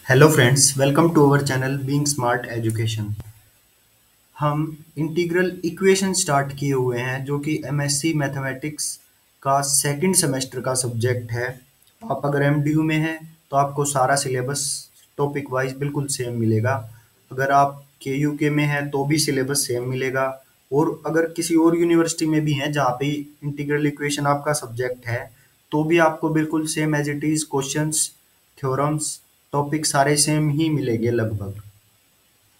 Hello friends, welcome to our channel being smart education. हम integral equation start किए हुए हैं जो कि एमएससी मैथमेटिक्स का सेकंड सेमेस्टर का सब्जेक्ट है। आप अगर एमडीयू में हैं तो आपको सारा सिलेबस टॉपिक वाइज बिल्कुल सेम मिलेगा। अगर आप केयू के में हैं तो भी सिलेबस सेम मिलेगा, और अगर किसी और यूनिवर्सिटी में भी हैं जहाँ पे इंटीग्रल इक्वेशन आपका सब्जेक्ट है तो भी आपको बिल्कुल same as it is questions, theorems, topic सारे सेम ही मिलेंगे लगभग।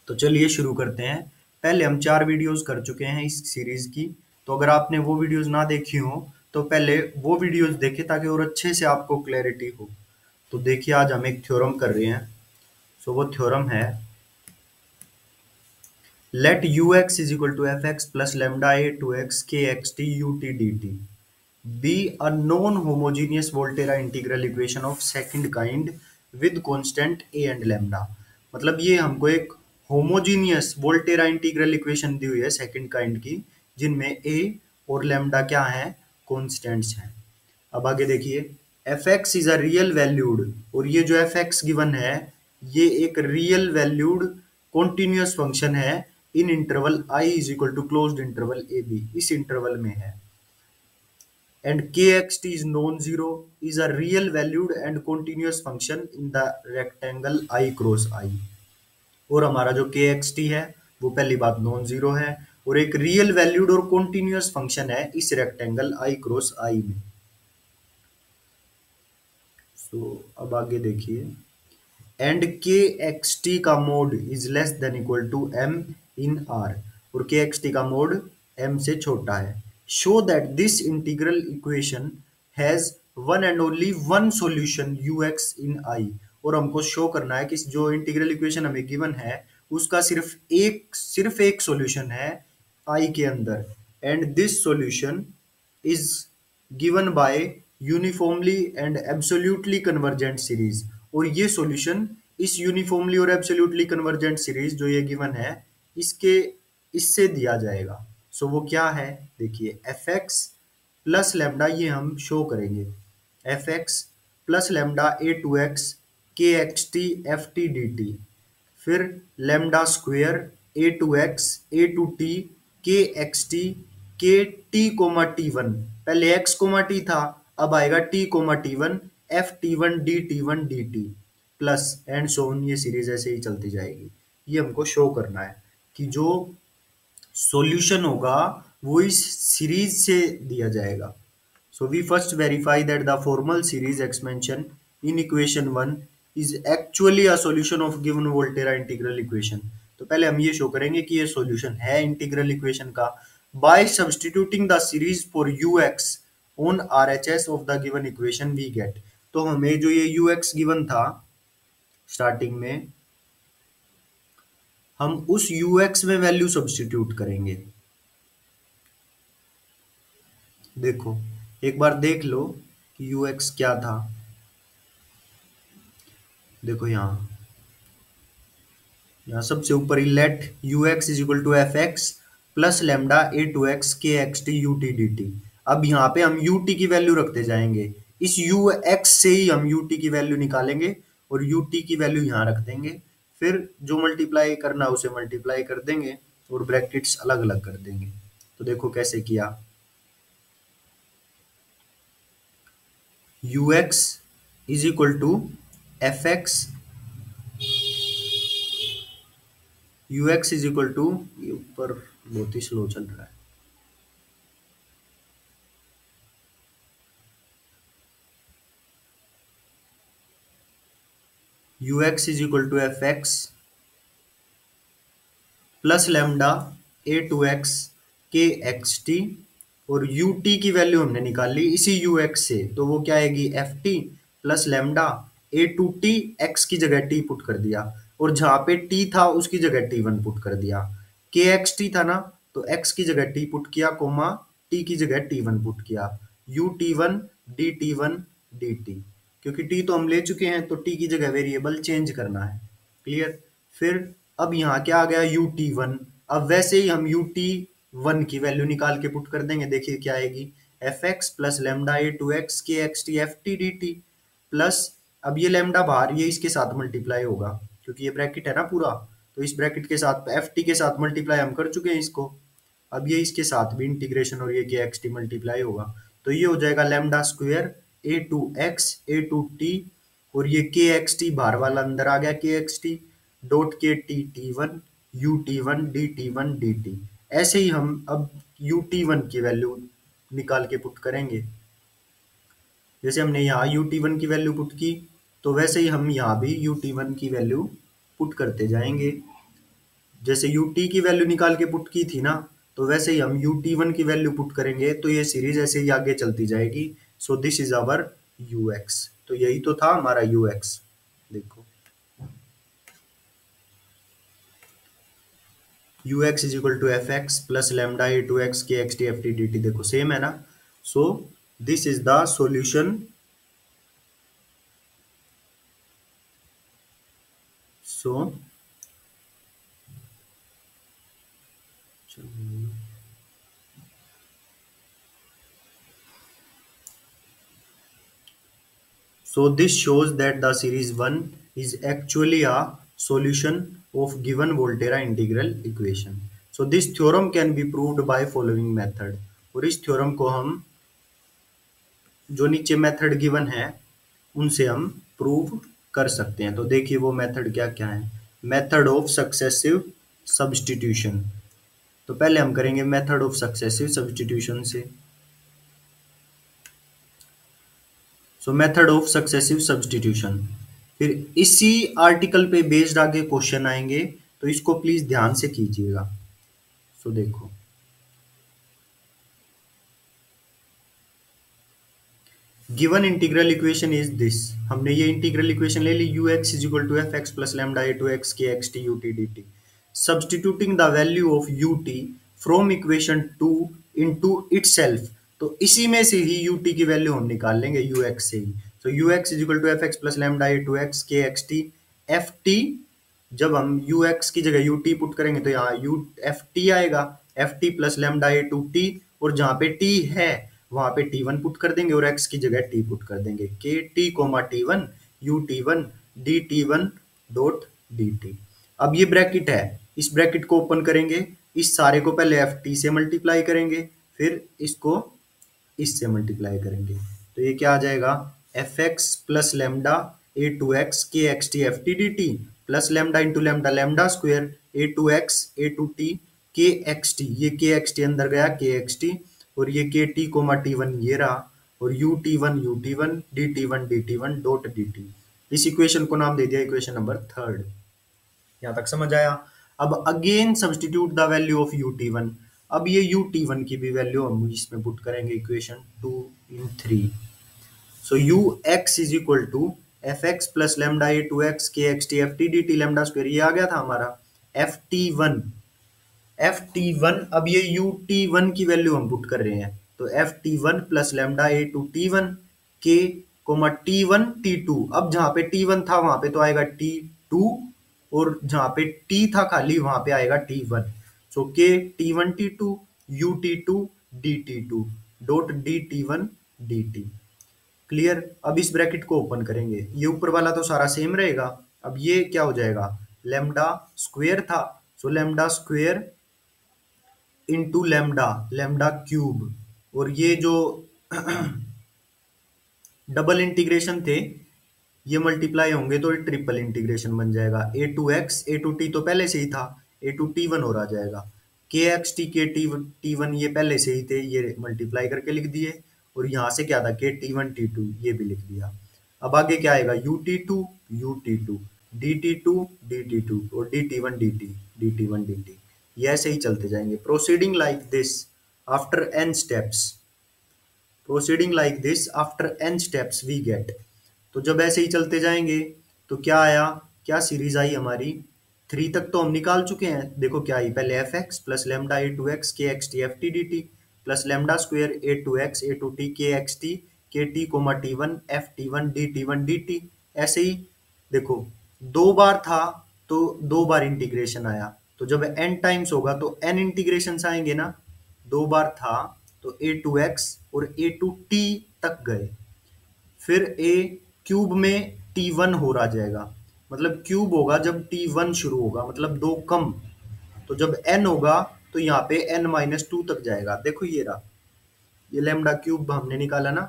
तो चलिए शुरू करते हैं। पहले हम 4 वीडियोस कर चुके हैं इस सीरीज की, तो अगर आपने वो वीडियोस ना देखी हो तो पहले वो वीडियोस देखें ताकि और अच्छे से आपको क्लैरिटी हो। तो देखिए, आज हम एक थ्योरम कर रहे हैं। सो वो थ्योरम है, let you x is equal to F x plus lambda A to x K x T U T D T be a non homogeneous Volterra integral equation of second kind with constant A and lambda. मतलब ये हमको एक homogeneous Volterra integral equation दी हुई है second kind की, जिनमें ए और लैम्डा क्या है, कांस्टेंट्स हैं। अब आगे देखिए, F x is a real valued, और ये जो एफ एक्स गिवन है ये एक रियल वैल्यूड कॉन्टिन्यूस फंक्शन है in interval I is equal to closed interval a b, इस इंटरवल में है। And kxt is non-zero, is a real valued and continuous function in the rectangle I cross I। और हमारा जो kxt है वो पहली बात नॉन जीरो है और एक रियल वैल्यूड और कॉन्टिन्यूस फंक्शन है इस रेक्टेंगल I क्रॉस I में। अब आगे देखिए, एंड के एक्स टी का mod is less than equal to M in R, और के एक्स टी का मोड एम से छोटा है। Show that this integral equation has one and only one solution U x in I, और हमको show करना है कि जो इंटीग्रल इक्वेशन हमें गिवन है उसका सिर्फ एक सॉल्यूशन है आई के अंदर, and this solution is given by uniformly and absolutely convergent series. और ये सॉल्यूशन इस यूनिफॉर्मली और एब्सोल्युटली कन्वर्जेंट सीरीज जो ये गिवन है इसके इससे दिया जाएगा। सो वो क्या है, देखिए, एफ एक्स प्लस लेमडा, ये हम शो करेंगे, f x plus lambda A to x K x t f t D t, फिर lambda square a to x a to t K x t K t comma t one, पहले x comma t था, अब आएगा t comma t one f t one d t plus and so on, ये series ऐसे ही चलती जाएगी। ये हमको शो करना है कि जो सॉल्यूशन होगा वो इस सीरीज से दिया जाएगा। So we first verify that the formal series expansion in equation one is actually a solution of given Volterra integral equation. तो पहले हम ये शो करेंगे कि ये सॉल्यूशन है इंटीग्रल इक्वेशन का by substituting the series for u x on R H S of the given equation we get. तो हमें जो ये यू एक्स गिवन था स्टार्टिंग में, हम उस यू एक्स में वैल्यू सब्स्टिट्यूट करेंगे। देखो, एक बार देख लो कि यू एक्स क्या था। देखो यहाँ सबसे ऊपर ही let you x is equal to F x plus lambda A to x K x T U T D t. अब यहाँ पे हम यू टी की वैल्यू रखते जाएंगे, इस यू एक्स से ही हम यू टी की वैल्यू निकालेंगे और यू टी की वैल्यू यहाँ रख देंगे, फिर जो मल्टीप्लाई करना उसे मल्टीप्लाई कर देंगे और ब्रैकेट्स अलग अलग कर देंगे। तो देखो कैसे किया, u x is equal to F x, u x is equal to, ये ऊपर बहुत ही स्लो चल रहा है, u x is equal to F x plus lambda A to x K x t, और यू टी की वैल्यू हमने निकाल ली इसी यू एक्स से, तो वो क्या आएगी, f t plus lambda A to t, x की जगह टी पुट कर दिया, और जहाँ पे टी था उसकी जगह टी वन पुट कर दिया। के एक्स टी था ना, तो एक्स की जगह टी पुट किया, कोमा टी की जगह टी वन पुट किया, you t one d T, क्योंकि टी तो हम ले चुके हैं तो टी की जगह वेरिएबल चेंज करना है। क्लियर। फिर अब यहाँ क्या आ गया, यू टी वन। अब वैसे ही हम यू टी वन की वैल्यू निकाल के पुट कर देंगे, देखिए क्या आएगी, f x plus lambda A to x K x t f t D t plus अब ये लैम्डा बाहर ये इसके साथ मल्टीप्लाई होगा क्योंकि ये ब्रैकेट है ना पूरा, तो इस ब्रैकेट के साथ एफ टी के साथ मल्टीप्लाई हम कर चुके हैं इसको। अब ये इसके साथ भी इंटीग्रेशन और ये के एक्स टी मल्टीप्लाई होगा, तो ये हो जाएगा lambda square a to x a to t, और ये के एक्स टी बाहर वाला अंदर आ गया के एक्स टी, डॉट के T T one u t one d t one d t. ऐसे ही हम अब यू टी वन की वैल्यू निकाल के पुट करेंगे। जैसे हमने यहाँ यू टी वन की वैल्यू पुट की, तो वैसे ही हम यहाँ भी यू टी वन की वैल्यू पुट करते जाएंगे। जैसे यू टी की वैल्यू निकाल के पुट की थी ना, तो वैसे ही हम यू टी वन की वैल्यू पुट करेंगे, तो ये सीरीज ऐसे ही आगे चलती जाएगी। So this is our u x, तो यही तो था हमारा यू एक्स। देखो u x is equal to F x plus lambda a to x K x t f t D t, देखो सेम है ना। So this is the solution. So So this shows that the series 1 is actually a solution of given Volterra integral equation. So this theorem can be proved by following method. और इस theorem को हम जो नीचे method given है उनसे हम prove कर सकते हैं। तो देखिए वो मेथड क्या क्या है। मेथड ऑफ सक्सेसिव सब्स्टिट्यूशन, तो पहले हम करेंगे मेथड ऑफ सक्सेसिव सब्स्टिट्यूशन से। सो मेथड ऑफ सक्सेसिव सब्स्टिट्यूशन, फिर इसी आर्टिकल पे बेस्ड आगे क्वेश्चन आएंगे, तो इसको प्लीज ध्यान से कीजिएगा। सो देखो given integral equation is this, हमने ये इंटीग्रल इक्वेशन ले ली u x is equal to F x plus lambda a to x K x T U T D t. Substituting the value of u t from equation two into itself, तो इसी में से ही u t की value हम निकाल लेंगे u x से ही। So u x is equal to F x plus lambda a to x K x t f T, जब हम यू एक्स की जगह यू टी पुट करेंगे तो यहाँ यू एफ टी आएगा, f t plus lambda a to t, और जहाँ पे टी है वहां पे टी वन पुट कर देंगे और एक्स की जगह टी पुट कर देंगे, K t comma t one u t one d t one dot d t. अब ये ब्रैकेट है, इस ब्रैकेट को ओपन करेंगे, इस सारे को पहले एफ टी से मल्टीप्लाई करेंगे, फिर इसको इससे मल्टीप्लाई करेंगे, तो ये क्या आ जाएगा f x plus lambda a to x K x t f t D t plus lambda into lambda lambda square a to x a to t K x t, ये के एक्स टी अंदर गया के x t, और ये के t comma t one ये रहा, और u t one d t one dot d T. इस इक्वेशन को नाम दे दिया इक्वेशन नंबर थर्ड। यहाँ तक समझ आया। अब again substitute the value of u t one, अब ये यू टी वन की भी वैल्यू हम इसमें पुट करेंगे equation 2 in 3। So u x is equal to F x plus lambda a to x K x t f t D t lambda square, ये आ गया था हमारा f t one. F t one, अब ये u t one की value हम put कर रहे हैं, तो f t one plus lambda a to t one K comma t one t two, अब जहाँ पे टी वन था वहां पे तो आएगा टी टू, और जहाँ पे टी था खाली वहां पे आएगा T one. So K t one t two u t two d t two dot d t one d t. Clear. अब इस ब्रैकेट को ओपन करेंगे, ये ऊपर वाला तो सारा सेम रहेगा, अब ये क्या हो जाएगा लैम्डा स्क्वेयर था, सो lambda square into lambda lambda cube, और ये जो डबल इंटीग्रेशन थे ये मल्टीप्लाई होंगे तो ट्रिपल इंटीग्रेशन बन जाएगा। A to x a to t तो पहले से ही था, ए टू टी वन और आ जाएगा, के x t K t one ये पहले से ही थे, ये मल्टीप्लाई करके लिख दिए, और यहाँ से क्या था के टी वन टी टू ये भी लिख दिया। अब आगे क्या आएगा u t two d t two d t two और d t one d t D t one d t, ये ऐसे ही चलते जाएंगे। Proceeding like this after n steps, proceeding like this after n steps we get, तो जब ऐसे ही चलते जाएंगे तो क्या आया, क्या सीरीज आई हमारी 3 तक तो हम निकाल चुके हैं। देखो क्या आई, पहले f x plus lambda a to x K x t f t D t plus lambda square a to x a to t K x t K t comma t one f t one d t. ऐसे ही देखो 2 बार था तो 2 बार integration आया, तो जब n times होगा तो n इंटीग्रेशन आएंगे ना, 2 बार था तो ए टू एक्स और ए टू टी तक गए, फिर ए क्यूब में T1 हो रहा जाएगा, मतलब क्यूब होगा जब T1 शुरू होगा, मतलब दो कम। तो जब n होगा तो यहाँ पे n-2 तक जाएगा। देखो ये रहा, ये लैम्डा क्यूब हमने निकाला ना।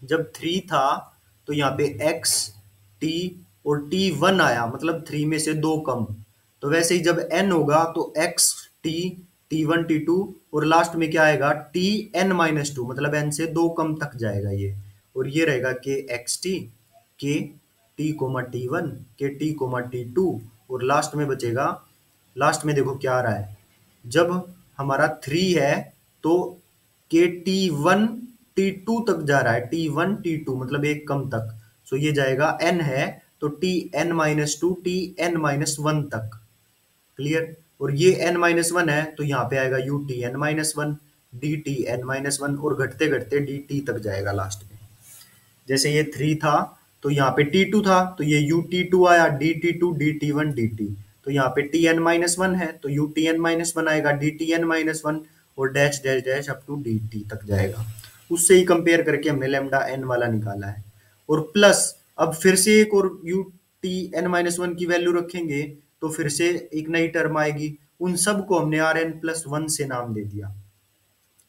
जब 3 था तो यहाँ पे x t और T1 आया, मतलब 3 में से दो कम। तो वैसे ही जब n होगा तो x t T1 T2 और लास्ट में क्या आएगा Tn-2, मतलब n से दो कम तक जाएगा ये। और ये रहेगा के x t, K t comma T1, के टी कोमा T2, और लास्ट में बचेगा, लास्ट में देखो क्या आ रहा है, जब हमारा 3 है तो के T1 T2 तक जा रहा है, T1 T2 मतलब एक कम तक। सो ये जाएगा n है तो Tn-2 Tn-1 तक। क्लियर। और ये n-1 है तो यहाँ पे आएगा Utn-1 Dtn-1, और घटते घटते dt तक जाएगा लास्ट में। जैसे ये 3 था तो यहाँ पे T2 था तो ये Ut2 आया, Dt2 Dt1 Dt। तो यहाँ पे Tn-1 है तो Utn-1 आएगा, Dtn-1, और dash dash dash up to dt तक जाएगा। उससे ही कंपेयर करके हमने लैम्डा n वाला निकाला है। और प्लस अब फिर से एक और Utn-1 की वैल्यू रखेंगे तो फिर से एक नई टर्म आएगी। उन सब को हमने Rn+1 से नाम दे दिया,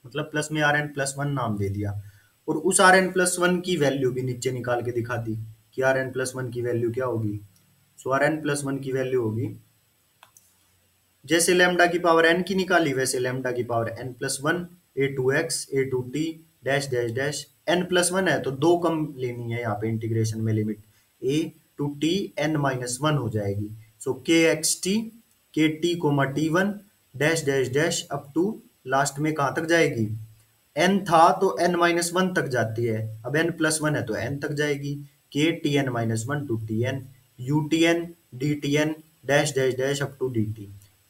मतलब प्लस में Rn+1 नाम दे दिया। और उस Rn+1 की वैल्यू भी नीचे निकाल के दिखा दी कि Rn+1 की वैल्यू क्या होगी। सो Rn+1 की वैल्यू होगी, जैसे लैम्डा की पावर n की निकाली वैसे लैम्डा की power n+1 a2x a2t dash dash dash. n+1 है तो दो कम लेनी है यहाँ पे इंटीग्रेशन में, limit a to t n-1 हो जाएगी। So K x t K t comma T1 dash dash dash up to last में कहाँ तक जाएगी, n था तो n-1 तक जाती है, अब n+1 है तो n तक जाएगी। K Tn-1 to Tn Utn Dtn dash dash dash up to dt।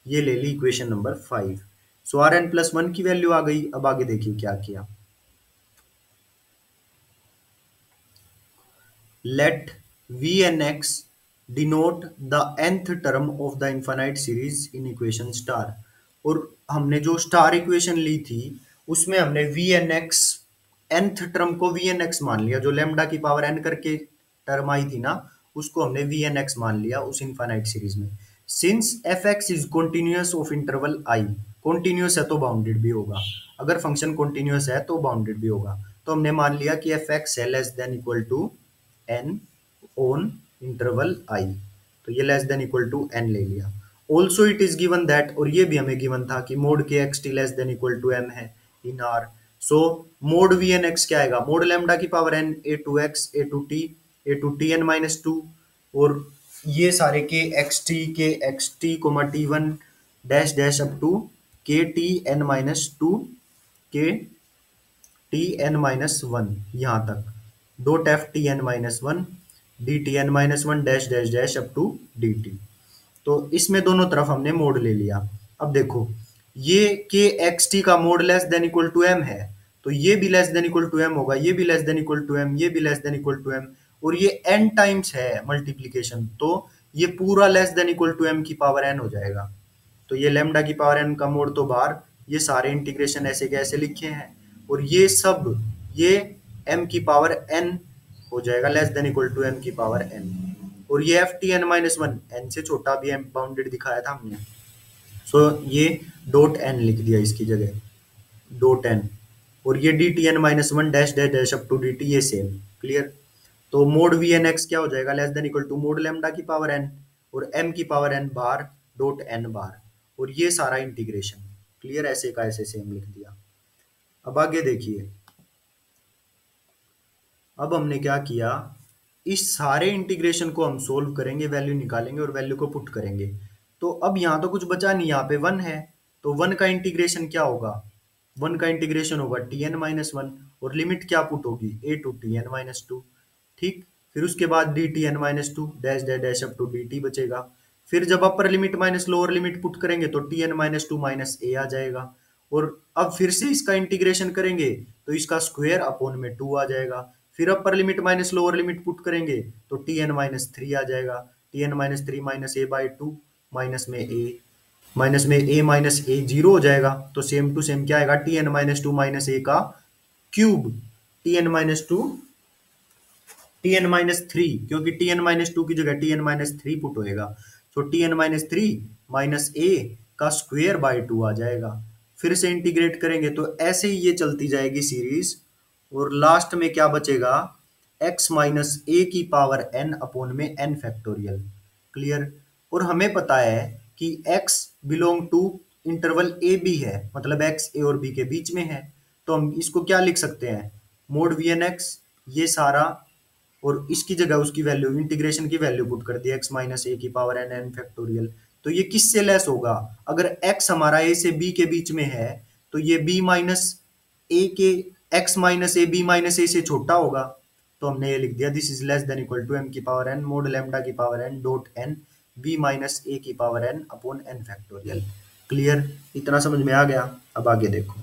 ये ले ली इक्वेशन नंबर 5। सो Rn+1 की वैल्यू आ गई। अब आगे देखिए क्या किया। Let Vnx denote the nth term of the infinite series in equation star. और हमने जो स्टार इक्वेशन ली थी उसमें हमने Vnx nth टर्म को Vnx मान लिया, जो लैम्डा की पावर n करके टर्म आई थी ना उसको हमने Vnx मान लिया उस इनफाइनाइट सीरीज में। Since fx is continuous of interval i, continuous है तो बाउंडेड भी होगा, अगर फंक्शन कॉन्टिन्यूअस है तो बाउंडेड भी होगा। तो हमने मान लिया कि fx है less than equal to n on interval i, तो ये less than equal to n ले लिया। Also it is given that, और ये भी हमें गिवन था कि mod K x t less than equal to m है in r। So mod v n x क्या आएगा, मोड लैम्डा की power n a to x a to t n-2, और ये सारे K comma T1 dash dash up to K Tn-2 K Tn-1 यहाँ तक, dot f Tn-1 Dtn-1 dash dash dash up to dt। तो इसमें दोनों तरफ हमने मोड ले लिया। अब देखो ये के एक्स टी का mod less than equal to m है तो ये भी less than equal to m होगा, ये भी less than equal to m, ये भी less than equal to m, और ये n टाइम्स है मल्टीप्लीकेशन, तो ये पूरा less than equal to m की पावर n हो जाएगा। तो ये लैम्डा की पावर n का मोड तो बाहर, ये सारे इंटीग्रेशन ऐसे के ऐसे लिखे हैं, और ये सब ये m की पावर n हो जाएगा less than equal to m की पावर n। और ये एफ Tn-1 n से छोटा भी m बाउंडेड दिखाया था हमने। सो ये डॉट n लिख दिया इसकी जगह, डॉट n, और ये Dtn-1 dash dash dash up to dt ये सेम। क्लियर। तो मोड वी एन एक्स क्या हो जाएगा, less than equal to mod lambda की पावर n और m की पावर n बार डॉट n बार, और ये सारा इंटीग्रेशन। क्लियर, ऐसे का ऐसे सेम लिख दिया। अब आगे देखिए, अब हमने क्या किया, इस सारे इंटीग्रेशन को हम सोल्व करेंगे, वैल्यू निकालेंगे और वैल्यू को पुट करेंगे। तो अब यहाँ तो कुछ बचा नहीं, यहाँ पे 1 है तो 1 का इंटीग्रेशन क्या होगा, 1 का इंटीग्रेशन होगा Tn-1, और लिमिट क्या पुट होगी a टू Tn-2। ठीक, फिर उसके बाद Dtn-2 dash dash dash up to dt बचेगा। फिर जब upper limit minus lower limit put करेंगे तो Tn-2 माइनस a आ जाएगा। और अब फिर से इसका इंटीग्रेशन करेंगे तो इसका स्क्वायर अपॉन में 2 आ जाएगा। फिर अपर limit minus lower limit put करेंगे तो Tn-3 आ जाएगा, Tn-3 minus a by 2 minus में a माइनस a 0 हो जाएगा। तो सेम टू सेम क्या आएगा, Tn-2 माइनस a का cube, Tn-2 t n minus three, क्योंकि टी एन माइनस टू की जगह t n minus three put होएगा। So t n minus three minus a का स्क्वेयर बाय टू आ जाएगा। फिर से इंटीग्रेट करेंगे तो ऐसे ही ये चलती जाएगी सीरीज, और लास्ट में क्या बचेगा, एक्स माइनस ए की पावर एन अपॉन में एन फैक्टोरियल। क्लियर। और हमें पता है कि x belong to interval a b है, मतलब x ए और b के बीच में है। तो हम इसको क्या लिख सकते हैं, मोड वी एन एक्स, ये सारा, और इसकी जगह उसकी वैल्यू, इंटीग्रेशन की वैल्यू पुट कर दी एक्स माइनस ए की पावर एन एन फैक्टोरियल। तो ये किससे लेस होगा, अगर x हमारा a से b के बीच में है तो ये b माइनस ए के, x minus a b minus a से छोटा होगा। तो हमने ये लिख दिया, this is less than equal to M की पावर एन मोड लेमडा की power n dot n b minus a की power n upon n factorial. Clear, इतना समझ में आ गया। अब आगे देखो।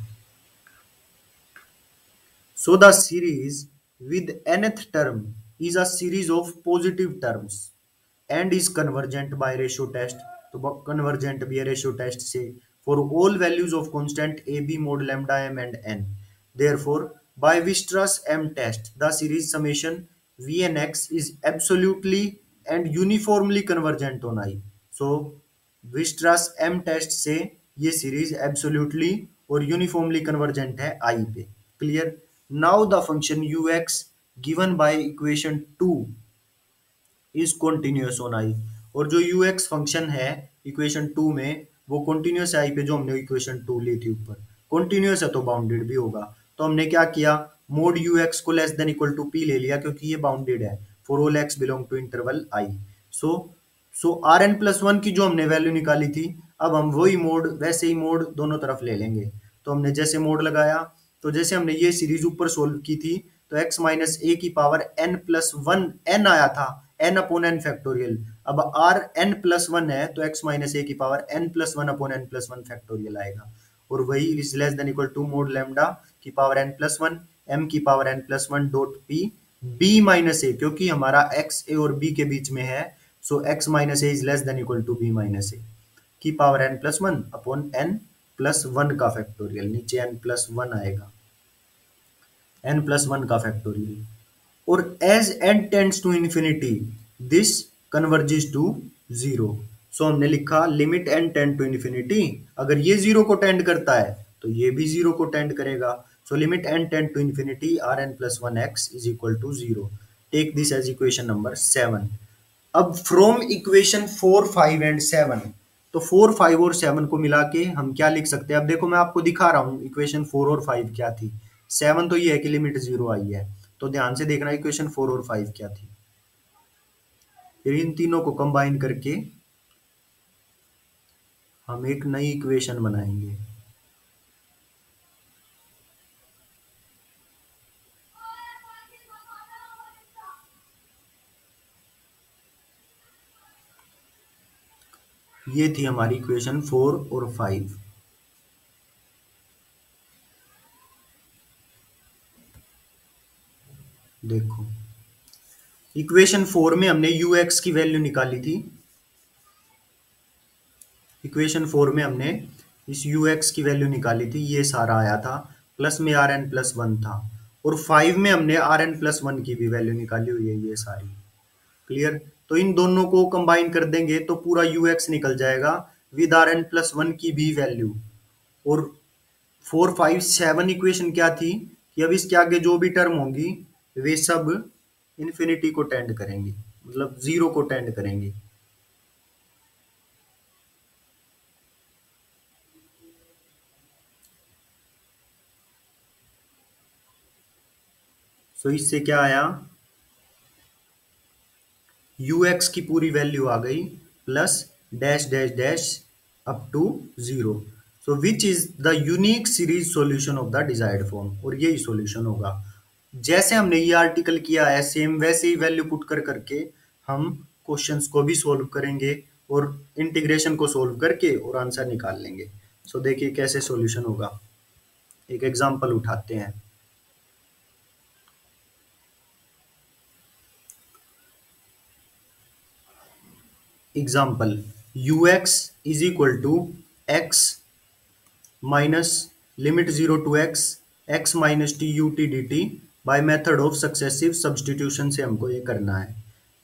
So the series with nth term is a series of positive terms and is convergent by ratio test. तो convergent भी है ratio test से for all values of constant a b mod lambda m and n. Therefore, by Weierstrass m test, the series summation v n x is absolutely and uniformly convergent on I. So Weierstrass m test से ये series absolutely और uniformly convergent है आई पे। Clear. Now the function you x given by equation 2 is continuous on I, और जो you x function है equation 2 में वो कॉन्टिन्यूस आई पे, जो हमने इक्वेशन 2 ली थी ऊपर, कॉन्टिन्यूस है तो बाउंडेड भी होगा। तो हमने क्या किया, मोड यू एक्स को less than equal to P ले लिया, क्योंकि ये बाउंडेड है for all x belong to interval I. So so R n plus one की जो हमने वैल्यू निकाली थी, अब हम वही मोड, वैसे ही मोड दोनों तरफ ले लेंगे। तो हमने जैसे मोड लगाया, तो जैसे हमने ये सीरीज ऊपर सोल्व की थी, तो x माइनस ए की power n plus one n आया था, n अपॉन एन फैक्टोरियल। अब r n प्लस वन है तो x माइनस ए की power n plus one upon n plus one factorial आएगा। और वही is less than equal to mod lambda की power n plus one m की power n plus one dot p b minus a, क्योंकि हमारा x a और b के बीच में है, so x minus a is less than equal to b minus a की power n plus one upon n plus one का factorial, नीचे n प्लस वन आएगा, n प्लस वन का फैक्टोरियल। और as n tends to infinity this converges to zero. So हमने लिखा limit n tend to infinity, अगर ये zero को टेंड करता है तो ये भी जीरो को टेंड करेगा। So limit n tend to infinity R n plus one x is equal to zero. Take this as equation number 7। अब फ्रॉम इक्वेशन 4 5 एंड 7, तो 4 5 और 7 को मिला के हम क्या लिख सकते हैं, अब देखो मैं आपको दिखा रहा हूँ इक्वेशन 4 और 5 क्या थी। 7 तो ये है कि लिमिट जीरो आई है, तो ध्यान से देखना इक्वेशन 4 और 5 क्या थी। फिर इन तीनों को कंबाइन करके हम एक नई इक्वेशन बनाएंगे। ये थी हमारी इक्वेशन 4 और 5। देखो इक्वेशन 4 में हमने यू एक्स की वैल्यू निकाली थी, इक्वेशन 4 में हमने इस यू एक्स की वैल्यू निकाली थी, ये सारा आया था, प्लस में आर एन प्लस वन था, और 5 में हमने आर एन प्लस वन की भी वैल्यू निकाली हुई है ये सारी। क्लियर। तो इन दोनों को कंबाइन कर देंगे तो पूरा यू एक्स निकल जाएगा with R n plus one की भी वैल्यू। और 4 5 7 इक्वेशन क्या थी कि अब इसके आगे जो भी टर्म होंगी वे सब इन्फिनिटी को टेंड करेंगी, मतलब जीरो को टेंड करेंगी। सो इससे क्या आया, यू एक्स की पूरी वैल्यू आ गई plus dash dash dash up to zero. So which is the unique series solution of the desired form, और यही सॉल्यूशन होगा। जैसे हमने ये आर्टिकल किया है सेम वैसे ही वैल्यू पुट कर करके हम क्वेश्चंस को भी सोल्व करेंगे और इंटीग्रेशन को सोल्व करके और आंसर निकाल लेंगे। सो देखिए कैसे सॉल्यूशन होगा, एक एग्जांपल उठाते हैं। Example u x is equal to x minus limit zero to x x minus t U T D t by method of successive substitution से हमको ये करना है।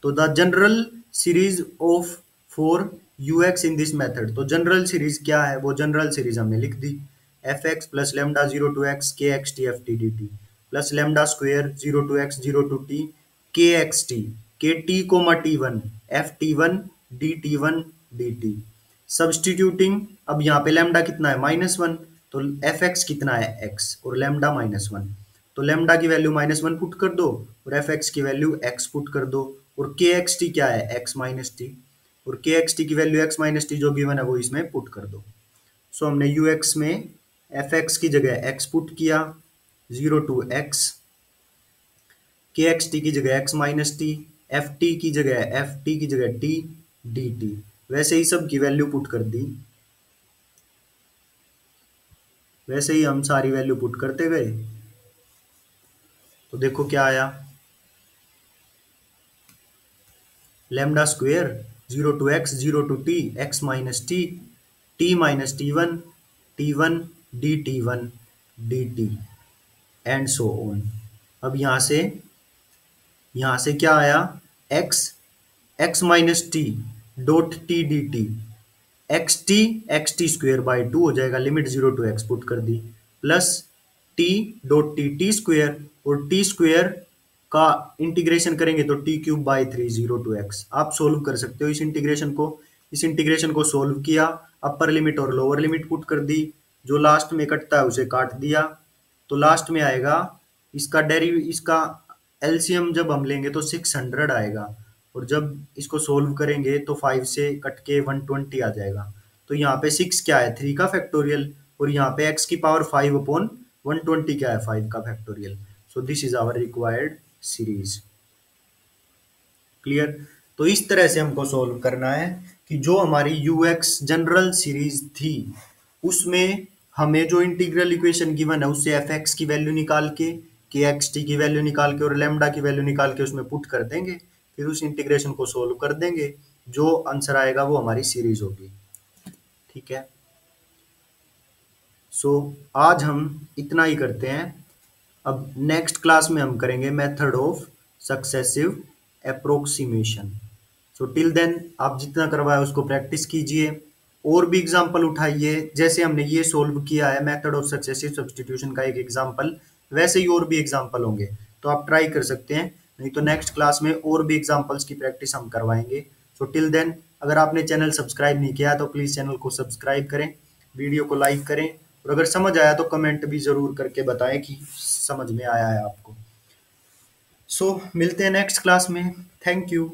तो the general series of for u x in this method, तो general series क्या है, वो जनरल सीरीज हमने लिख दी, f x plus lambda zero to x K x t f t D t plus lambda square zero to x zero to t K x t K t comma t one f t one d t. Substituting, अब यहाँ पे lambda कितना है -1, तो F x कितना है x और lambda -1, तो लेमडा की वैल्यू -1 पुट कर दो और एफ एक्स की वैल्यू x पुट कर दो, और के एक्स टी क्या है x माइनस टी, और के एक्स टी की वैल्यू x माइनस टी जो गिवन है वो इसमें पुट कर दो। सो हमने यू एक्स में एफ एक्स की जगह x पुट किया, 0 टू x, के एक्स टी की जगह x minus T, f T की जगह t डी टी, वैसे ही सब की वैल्यू पुट कर दी, वैसे ही हम सारी वैल्यू पुट करते गए। तो देखो क्या आया, lambda square 0 to x 0 to t x minus t minus t one d t and so on. अब यहाँ से क्या आया, x minus t dot t D t, x t square by 2 हो जाएगा, लिमिट 0 टू x पुट कर दी, plus t dot t square, और टी स्क्वेयर का इंटीग्रेशन करेंगे तो t cube by 3 0 to x। आप सोल्व कर सकते हो इस इंटीग्रेशन को सोल्व किया, अपर लिमिट और लोअर लिमिट पुट कर दी, जो लास्ट में कटता है उसे काट दिया, तो लास्ट में आएगा इसका एलसीएम जब हम लेंगे तो 600 आएगा, और जब इसको सोल्व करेंगे तो 5 से कट के 120 आ जाएगा। तो यहाँ पे 6 क्या है 3 का फैक्टोरियल, और यहाँ पे x की पावर 5 अपॉन 120 क्या है 5 का factorial. So this is our required series. Clear. तो इस तरह से हमको सोल्व करना है कि जो हमारी यू एक्स जनरल सीरीज थी उसमें हमें जो इंटीग्रल इक्वेशन गिवन है उससे एफ एक्स की वैल्यू निकाल के एक्स टी की वैल्यू निकाल के और लेमडा की वैल्यू निकाल के उसमें पुट कर देंगे, फिर उस इंटीग्रेशन को सोल्व कर देंगे, जो आंसर आएगा वो हमारी सीरीज होगी। ठीक है। सो आज हम इतना ही करते हैं। अब नेक्स्ट क्लास में हम करेंगे method of successive approximation. So till then आप जितना करवाया उसको प्रैक्टिस कीजिए, और भी एग्जाम्पल उठाइए, जैसे हमने ये सोल्व किया है मेथड ऑफ सक्सेसिव सब्स्टिट्यूशन का एक एग्जाम्पल, वैसे ही और भी एग्जाम्पल होंगे, तो आप ट्राई कर सकते हैं, नहीं तो नेक्स्ट क्लास में और भी एग्जाम्पल्स की प्रैक्टिस हम करवाएंगे। सो टिल देन अगर आपने चैनल सब्सक्राइब नहीं किया तो प्लीज़ चैनल को सब्सक्राइब करें, वीडियो को लाइक करें, और अगर समझ आया तो कमेंट भी ज़रूर करके बताएं कि समझ में आया है आपको। सो मिलते हैं नेक्स्ट क्लास में। Thank you.